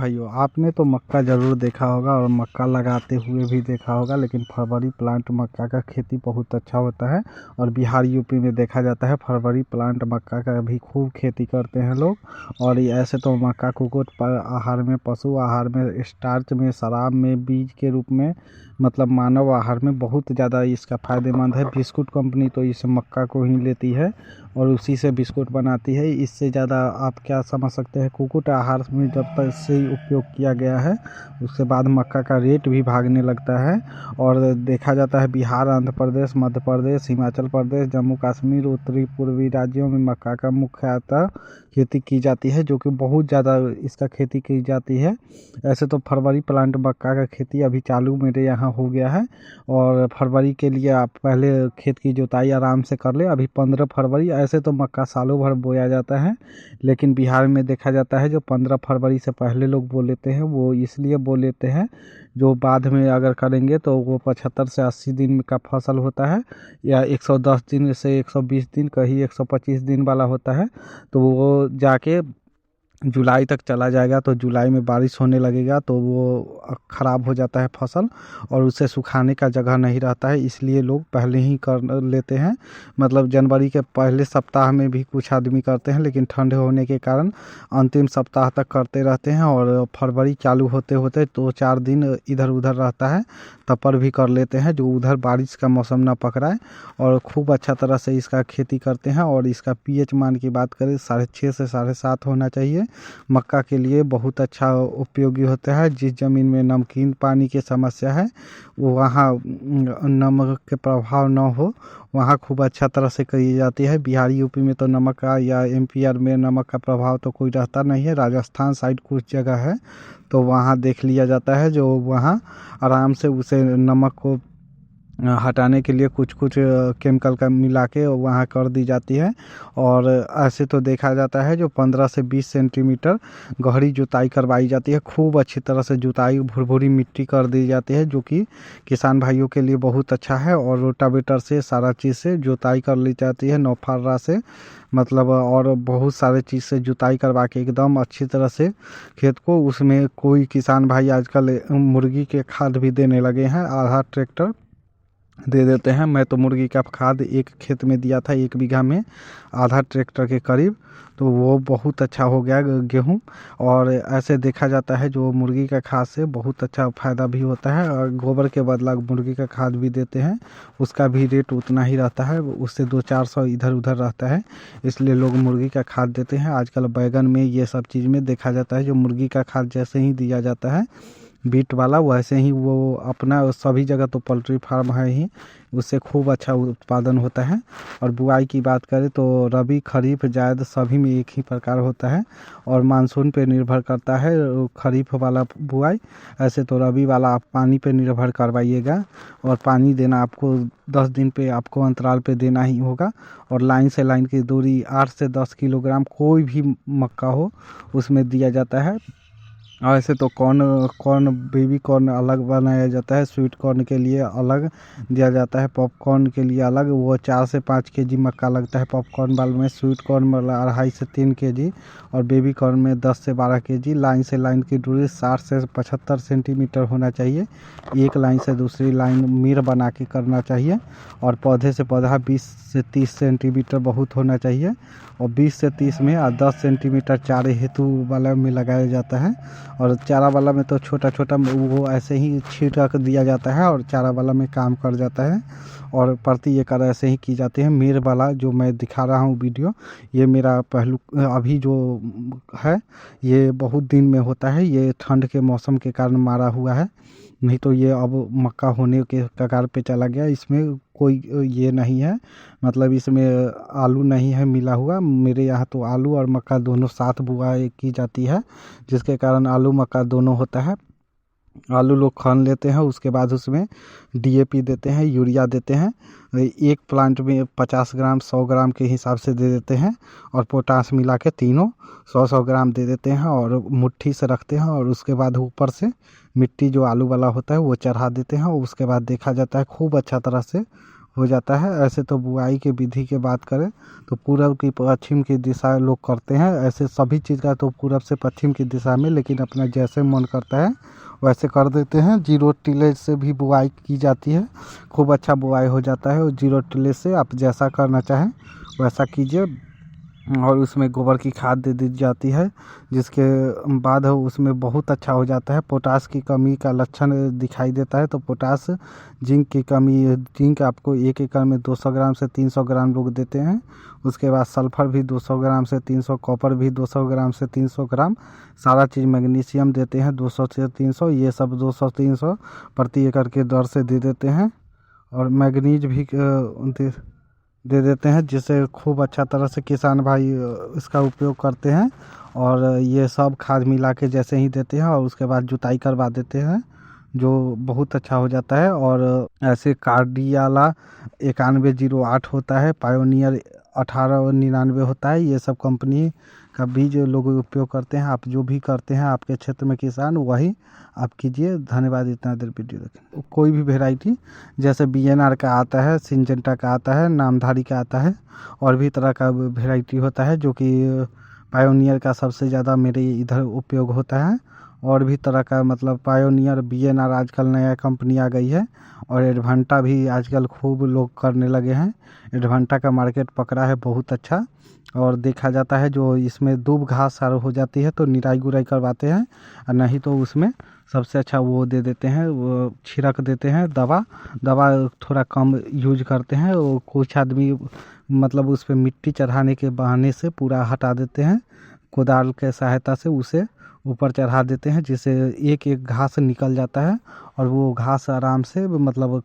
भाइयों, आपने तो मक्का ज़रूर देखा होगा और मक्का लगाते हुए भी देखा होगा, लेकिन फरवरी प्लांट मक्का का खेती बहुत अच्छा होता है। और बिहार यूपी में देखा जाता है फरवरी प्लांट मक्का का भी खूब खेती करते हैं लोग। और ये ऐसे तो मक्का कुकुट पर आहार में, पशु आहार में, स्टार्च में, शराब में, बीज के रूप में, मतलब मानव आहार में बहुत ज़्यादा इसका फ़ायदेमंद है। बिस्कुट कंपनी तो इस मक्का को ही लेती है और उसी से बिस्कुट बनाती है। इससे ज़्यादा आप क्या समझ सकते हैं। कुक्कुट आहार में जब तक से ही उपयोग किया गया है, उसके बाद मक्का का रेट भी भागने लगता है। और देखा जाता है बिहार, आंध्र प्रदेश, मध्य प्रदेश, हिमाचल प्रदेश, जम्मू कश्मीर, उत्तरी पूर्वी राज्यों में मक्का का मुख्यतः खेती की जाती है, जो कि बहुत ज़्यादा इसका खेती की जाती है। ऐसे तो फरवरी प्लांट मक्का का खेती अभी चालू मेरे यहाँ हो गया है। और फरवरी के लिए आप पहले खेत की जुताई आराम से कर ले। अभी 15 फरवरी, ऐसे तो मक्का सालों भर बोया जाता है, लेकिन बिहार में देखा जाता है जो 15 फरवरी से पहले लोग बो लेते हैं, वो इसलिए बो लेते हैं जो बाद में अगर करेंगे तो वो 75 से 80 दिन का फसल होता है, या 110 दिन से 120 दिन, कहीं 125 दिन वाला होता है। तो वो जाके जुलाई तक चला जाएगा। तो जुलाई में बारिश होने लगेगा तो वो ख़राब हो जाता है फसल, और उसे सुखाने का जगह नहीं रहता है, इसलिए लोग पहले ही कर लेते हैं। मतलब जनवरी के पहले सप्ताह में भी कुछ आदमी करते हैं, लेकिन ठंड होने के कारण अंतिम सप्ताह तक करते रहते हैं। और फरवरी चालू होते होते 2-4 दिन इधर उधर रहता है, तब पर भी कर लेते हैं, जो उधर बारिश का मौसम ना पकड़ाए। और खूब अच्छा तरह से इसका खेती करते हैं। और इसका पीएच मान की बात करें 6.5 से 7.5 होना चाहिए। मक्का के लिए बहुत अच्छा उपयोगी होता है। जिस ज़मीन में नमकीन पानी की समस्या है, वो वहाँ नमक के प्रभाव न हो, वहाँ खूब अच्छा तरह से की जाती है। बिहार यूपी में तो नमक का, या एमपीआर में नमक का प्रभाव तो कोई रहता नहीं है। राजस्थान साइड कुछ जगह है तो वहाँ देख लिया जाता है, जो वहाँ आराम से उसे नमक को हटाने के लिए कुछ कुछ केमिकल का मिला के वहाँ कर दी जाती है। और ऐसे तो देखा जाता है जो 15 से 20 सेंटीमीटर गहरी जुताई करवाई जाती है। खूब अच्छी तरह से जुताई, भुरभुरी मिट्टी कर दी जाती है, जो कि किसान भाइयों के लिए बहुत अच्छा है। और रोटावेटर से सारा चीज़ से जुताई कर ली जाती है, नौफारा से, मतलब और बहुत सारे चीज़ से जुताई करवा के एकदम अच्छी तरह से खेत को, उसमें कोई किसान भाई आजकल मुर्गी के खाद भी देने लगे हैं, आधा ट्रैक्टर दे देते हैं। मैं तो मुर्गी का खाद एक खेत में दिया था, 1 बीघा में, आधा ट्रैक्टर के करीब। तो वो बहुत अच्छा हो गया गेहूँ। और ऐसे देखा जाता है जो मुर्गी का खाद से बहुत अच्छा फ़ायदा भी होता है। और गोबर के बदला मुर्गी का खाद भी देते हैं, उसका भी रेट उतना ही रहता है, उससे 200-400 इधर उधर रहता है, इसलिए लोग मुर्गी का खाद देते हैं। आजकल बैगन में, ये सब चीज़ में देखा जाता है जो मुर्गी का खाद जैसे ही दिया जाता है बीट वाला, वैसे ही वो अपना, सभी जगह तो पोल्ट्री फार्म है ही, उससे खूब अच्छा उत्पादन होता है। और बुआई की बात करें तो रबी, खरीफ, जायद सभी में एक ही प्रकार होता है, और मानसून पे निर्भर करता है खरीफ वाला बुआई। ऐसे तो रबी वाला आप पानी पे निर्भर करवाइएगा, और पानी देना आपको 10 दिन पे आपको अंतराल पे देना ही होगा। और लाइन से लाइन की दूरी 8 से 10 किलोग्राम कोई भी मक्का हो उसमें दिया जाता है। ऐसे तो कॉर्न, बेबी कॉर्न अलग बनाया जाता है, स्वीट कॉर्न के लिए अलग दिया जाता है, पॉपकॉर्न के लिए अलग, वो 4 से 5 केजी मक्का लगता है पॉपकॉर्न वाले में, स्वीट कॉर्न वाला 2.5 से 3 केजी, और बेबी कॉर्न में 10 से 12 केजी। लाइन से लाइन की दूरी 60 से 75 सेंटीमीटर होना चाहिए, एक लाइन से दूसरी लाइन मीर बना के करना चाहिए। और पौधे से पौधा 20 से 30 सेंटीमीटर बहुत होना चाहिए, और 20 से 30 में 10 सेंटीमीटर चारे हेतु वाला में लगाया जाता है। और चारा वाला में तो छोटा छोटा वो ऐसे ही छिड़क दिया जाता है, और चारा वाला में काम कर जाता है। और प्रति एकड़ ऐसे ही की जाती है। मेर वाला जो मैं दिखा रहा हूँ वीडियो, ये मेरा पहलू अभी जो है, ये बहुत दिन में होता है, ये ठंड के मौसम के कारण मारा हुआ है, नहीं तो ये अब मक्का होने के कगार पे चला गया। इसमें कोई ये नहीं है, मतलब इसमें आलू नहीं है मिला हुआ। मेरे यहाँ तो आलू और मक्का दोनों साथ बुआई की जाती है, जिसके कारण आलू मक्का दोनों होता है। आलू लोग खन लेते हैं, उसके बाद उसमें डीएपी देते हैं, यूरिया देते हैं, एक प्लांट में 50 ग्राम 100 ग्राम के हिसाब से दे देते हैं, और पोटास मिला के तीनों 100-100 ग्राम दे देते हैं, और मुट्ठी से रखते हैं। और उसके बाद ऊपर से मिट्टी जो आलू वाला होता है वो चढ़ा देते हैं, और उसके बाद देखा जाता है खूब अच्छा तरह से हो जाता है। ऐसे तो बुआई के विधि की बात करें तो पूर्व की पश्चिम की दिशा लोग करते हैं, ऐसे सभी चीज़ का तो पूर्व से पश्चिम की दिशा में, लेकिन अपना जैसे मन करता है वैसे कर देते हैं। जीरो टिलेज से भी बुआई की जाती है, खूब अच्छा बुआई हो जाता है। और जीरो टिलेज से आप जैसा करना चाहें वैसा कीजिए। और उसमें गोबर की खाद दे दी जाती है, जिसके बाद उसमें बहुत अच्छा हो जाता है। पोटास की कमी का लक्षण दिखाई देता है तो पोटास, जिंक की कमी, जिंक आपको 1 एकड़ में 200 ग्राम से 300 ग्राम लोग देते हैं। उसके बाद सल्फ़र भी 200 ग्राम से 300, कॉपर भी 200 ग्राम से 300 ग्राम, सारा चीज़ मैग्नीशियम देते हैं 200 से 300, ये सब 200-300 प्रति एकड़ के दर से दे देते हैं। और मैग्नीज भी दे देते हैं, जिससे खूब अच्छा तरह से किसान भाई इसका उपयोग करते हैं। और ये सब खाद मिला के जैसे ही देते हैं और उसके बाद जुताई करवा देते हैं, जो बहुत अच्छा हो जाता है। और ऐसे कार्डियाला 9108 होता है, पायोनियर 1899 होता है, ये सब कंपनी का बीज लोग उपयोग करते हैं। आप जो भी करते हैं आपके क्षेत्र में किसान, वही आप कीजिए। धन्यवाद इतना देर वीडियो देखें। कोई भी वेराइटी जैसे BNR का आता है, सिंजेंटा का आता है, नामधारी का आता है, और भी तरह का वेराइटी होता है, जो कि पायोनियर का सबसे ज़्यादा मेरे इधर उपयोग होता है। और भी तरह का मतलब पायोनियर, BNR आजकल नया कंपनी आ गई है। और एडवांटा भी आजकल खूब लोग करने लगे हैं। एडवांटा का मार्केट पकड़ा है बहुत अच्छा। और देखा जाता है जो इसमें दूब घास सार हो जाती है तो निराई गुराई करवाते हैं, और नहीं तो उसमें सबसे अच्छा वो दे देते हैं, वो छिड़क देते हैं दवा थोड़ा कम यूज करते हैं। वो कुछ आदमी मतलब उस पर मिट्टी चढ़ाने के बहाने से पूरा हटा देते हैं, कोदाल के सहायता से उसे ऊपर चढ़ा देते हैं, जिससे एक एक घास निकल जाता है और वो घास आराम से मतलब